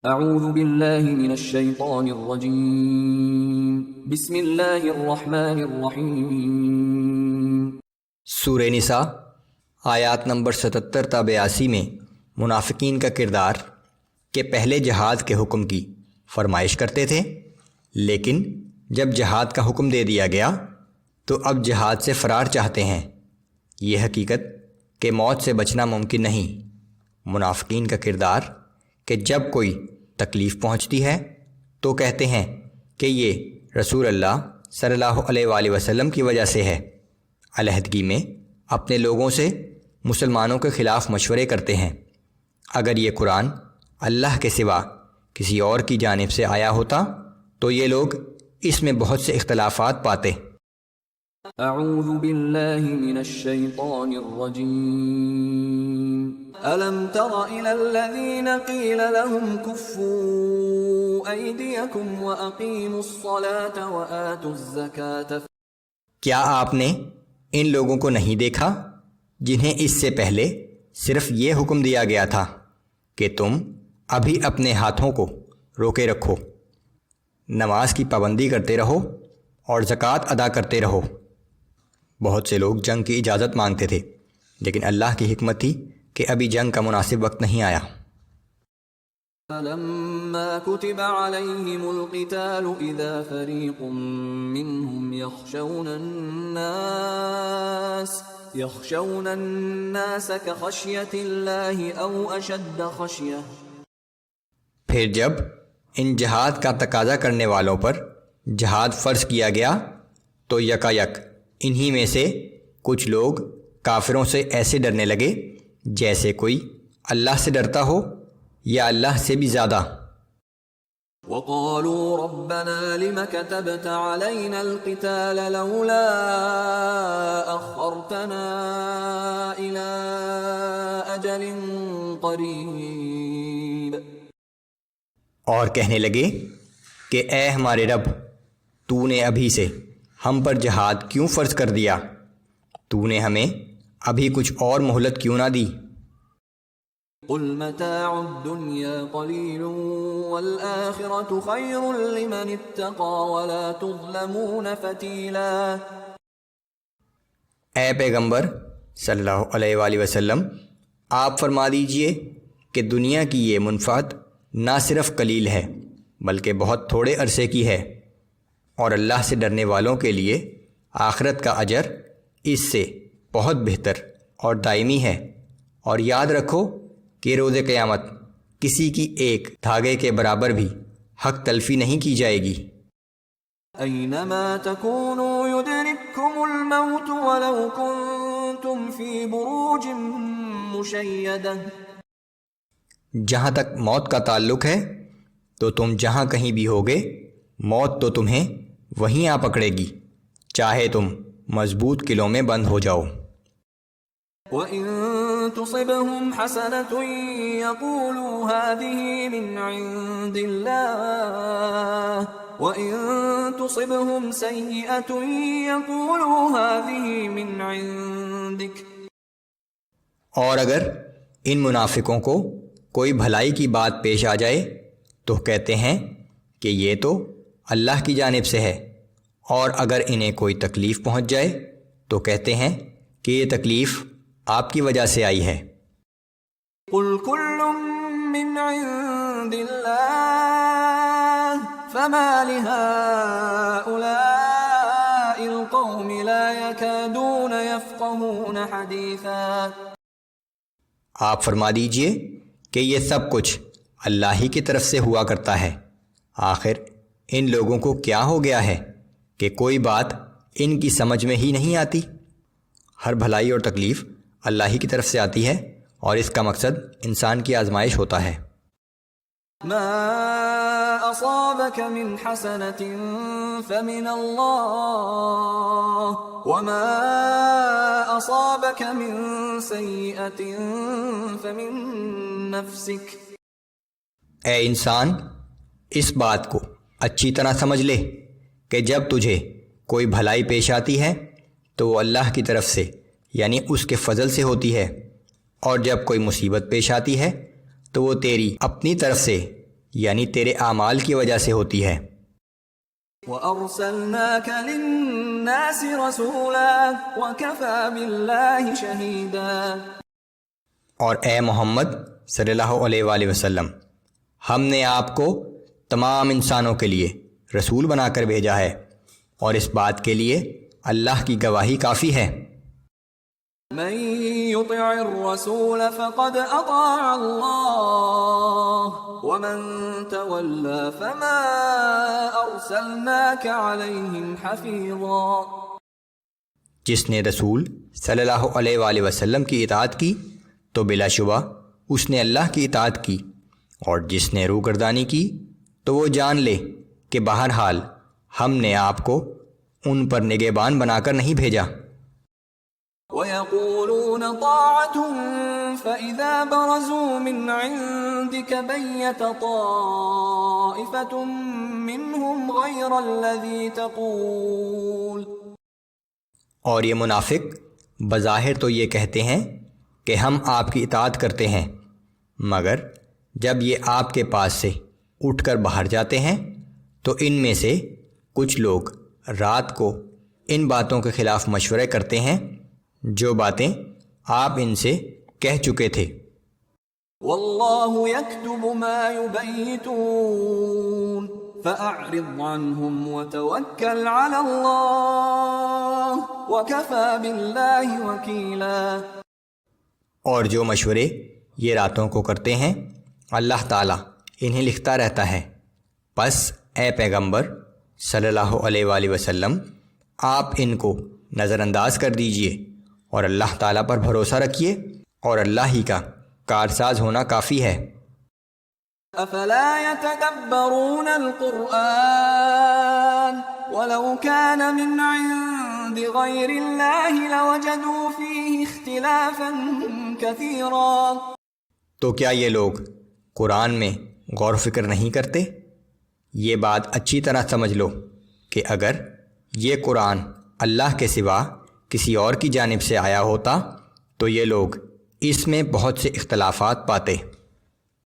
اعوذ باللہ من الشیطان الرجیم بسم اللہ الرحمن الرحیم۔ سورہ نساء آیات نمبر 77 تا 82 میں منافقین کا کردار کہ پہلے جہاد کے حکم کی فرمائش کرتے تھے، لیکن جب جہاد کا حکم دے دیا گیا تو اب جہاد سے فرار چاہتے ہیں۔ یہ حقیقت کہ موت سے بچنا ممکن نہیں۔ منافقین کا کردار کہ جب کوئی تکلیف پہنچتی ہے تو کہتے ہیں کہ یہ رسول اللہ صلی اللہ علیہ وآلہ وسلم کی وجہ سے ہے۔ علیحدگی میں اپنے لوگوں سے مسلمانوں کے خلاف مشورے کرتے ہیں۔ اگر یہ قرآن اللہ کے سوا کسی اور کی جانب سے آیا ہوتا تو یہ لوگ اس میں بہت سے اختلافات پاتے۔ اعوذ باللہ من الشیطان الرجیم۔ الم تر الى الذین قیل لهم کفوا ایدیکم واقیموا الصلاة وآتوا الزکاة۔ کیا آپ نے ان لوگوں کو نہیں دیکھا جنہیں اس سے پہلے صرف یہ حکم دیا گیا تھا کہ تم ابھی اپنے ہاتھوں کو روکے رکھو، نماز کی پابندی کرتے رہو اور زکوٰۃ ادا کرتے رہو۔ بہت سے لوگ جنگ کی اجازت مانگتے تھے، لیکن اللہ کی حکمت تھی کہ ابھی جنگ کا مناسب وقت نہیں آیا۔ فَلَمَّا كُتِبَ عَلَيْهِمُ الْقِتَالُ إِذَا فَرِيقٌ مِّنْهُمْ يَخْشَوْنَ النَّاسَ كَخَشْيَةِ اللَّهِ أَوْ أَشَدَّ خَشْيَةً۔ پھر جب ان جہاد کا تقاضا کرنے والوں پر جہاد فرض کیا گیا تو یکا یک انہی میں سے کچھ لوگ کافروں سے ایسے ڈرنے لگے جیسے کوئی اللہ سے ڈرتا ہو یا اللہ سے بھی زیادہ۔ وَقَالُوا رَبَّنَا لِمَ كَتَبْتَ عَلَيْنَا الْقِتَالَ لَوْلَا أَخَّرْتَنَا إِلَىٰ أَجَلٍ قَرِيبٍ۔ اور کہنے لگے کہ اے ہمارے رب، تو نے ابھی سے ہم پر جہاد کیوں فرض کر دیا؟ تو نے ہمیں ابھی کچھ اور مہلت کیوں نہ دی؟ قُلْ مَتَاعُ الدُّنْيَا قَلِيلٌ وَالْآخِرَةُ خَيْرٌ لِمَنِ اتَّقَىٰ وَلَا تُظْلَمُونَ فَتِيلًا۔ اے پیغمبر صلی اللہ علیہ وآلہ وسلم، آپ فرما دیجئے کہ دنیا کی یہ منفعت نہ صرف قلیل ہے بلکہ بہت تھوڑے عرصے کی ہے، اور اللہ سے ڈرنے والوں کے لیے آخرت کا اجر اس سے بہت بہتر اور دائمی ہے۔ اور یاد رکھو کہ روز قیامت کسی کی ایک دھاگے کے برابر بھی حق تلفی نہیں کی جائے گی۔ اینما تکونوا یدرککم الموت ولو کنتم فی بروج مشیدہ۔ جہاں تک موت کا تعلق ہے تو تم جہاں کہیں بھی ہوگے، موت تو تمہیں وہیں آ پکڑے گی، چاہے تم مضبوط قلعوں میں بند ہو جاؤ۔ وَإِن تُصِبْهُمْ حَسَنَةٌ يَقُولُوا هَٰذِهِ مِنْ عِندِ اللَّهِ وَإِن تُصِبْهُمْ سَيِّئَةٌ يَقُولُوا هَٰذِهِ مِنْ عِندِكَ۔ اور اگر ان منافقوں کو کوئی بھلائی کی بات پیش آ جائے تو کہتے ہیں کہ یہ تو اللہ کی جانب سے ہے، اور اگر انہیں کوئی تکلیف پہنچ جائے تو کہتے ہیں کہ یہ تکلیف آپ کی وجہ سے آئی ہے۔ قُلْ كُلٌّ مِّنْ عِندِ اللَّهِ فَمَا لِهَٰؤُلَاءِ الْقَوْمِ لَا يَكَادُونَ يَفْقَهُونَ حَدِيثًا۔ آپ فرما دیجئے کہ یہ سب کچھ اللہ ہی کی طرف سے ہوا کرتا ہے، آخر ان لوگوں کو کیا ہو گیا ہے کہ کوئی بات ان کی سمجھ میں ہی نہیں آتی؟ ہر بھلائی اور تکلیف اللہ ہی کی طرف سے آتی ہے، اور اس کا مقصد انسان کی آزمائش ہوتا ہے۔ ما اصابك من حسنة فمن الله وما اصابك من سيئة فمن نفسك۔ اے انسان، اس بات کو اچھی طرح سمجھ لے کہ جب تجھے کوئی بھلائی پیش آتی ہے تو وہ اللہ کی طرف سے یعنی اس کے فضل سے ہوتی ہے، اور جب کوئی مصیبت پیش آتی ہے تو وہ تیری اپنی طرف سے یعنی تیرے اعمال کی وجہ سے ہوتی ہے۔ وَأَرْسَلْنَاكَ لِلنَّاسِ رَسُولًا وَكَفَى بِاللَّهِ شَهِيدًا۔ اور اے محمد صلی اللہ علیہ وآلہ وسلم، ہم نے آپ کو تمام انسانوں کے لیے رسول بنا کر بھیجا ہے، اور اس بات کے لیے اللہ کی گواہی کافی ہے۔ من يطع الرسول فقد اطاع الله ومن تولى فما ارسلناك عليهم حفيظا۔ جس نے رسول صلی اللہ علیہ وآلہ وسلم کی اطاعت کی تو بلا شبہ اس نے اللہ کی اطاعت کی، اور جس نے روگردانی کی تو وہ جان لے کہ بہرحال ہم نے آپ کو ان پر نگہبان بنا کر نہیں بھیجا۔ وَيَقُولُونَ طَاعَةٌ فَإِذَا بَرَزُوا مِنْ عِنْدِكَ بَيَّتَ طَائِفَةٌ مِّنْهُمْ غَيْرَ الَّذِي تَقُولُ۔ اور یہ منافق بظاہر تو یہ کہتے ہیں کہ ہم آپ کی اطاعت کرتے ہیں، مگر جب یہ آپ کے پاس سے اٹھ کر باہر جاتے ہیں تو ان میں سے کچھ لوگ رات کو ان باتوں کے خلاف مشورے کرتے ہیں جو باتیں آپ ان سے کہہ چکے تھے۔ واللہ یکتب ما یبیتون فأعرض عنہم وتوکل علی اللہ وکفی باللہ وکیلا۔ اور جو مشورے یہ راتوں کو کرتے ہیں اللہ تعالیٰ انہیں لکھتا رہتا ہے، پس اے پیغمبر صلی اللہ علیہ وآلہ وسلم آپ ان کو نظر انداز کر دیجئے اور اللہ تعالیٰ پر بھروسہ رکھیے، اور اللہ ہی کا کارساز ہونا کافی ہے۔ افلا يتدبرون القرآن ولو كان من عند غير الله لوجدوا فيه اختلافا كثيرا۔ تو کیا یہ لوگ قرآن میں غور و فکر نہیں کرتے؟ یہ بات اچھی طرح سمجھ لو کہ اگر یہ قرآن اللہ کے سوا کسی اور کی جانب سے آیا ہوتا تو یہ لوگ اس میں بہت سے اختلافات پاتے۔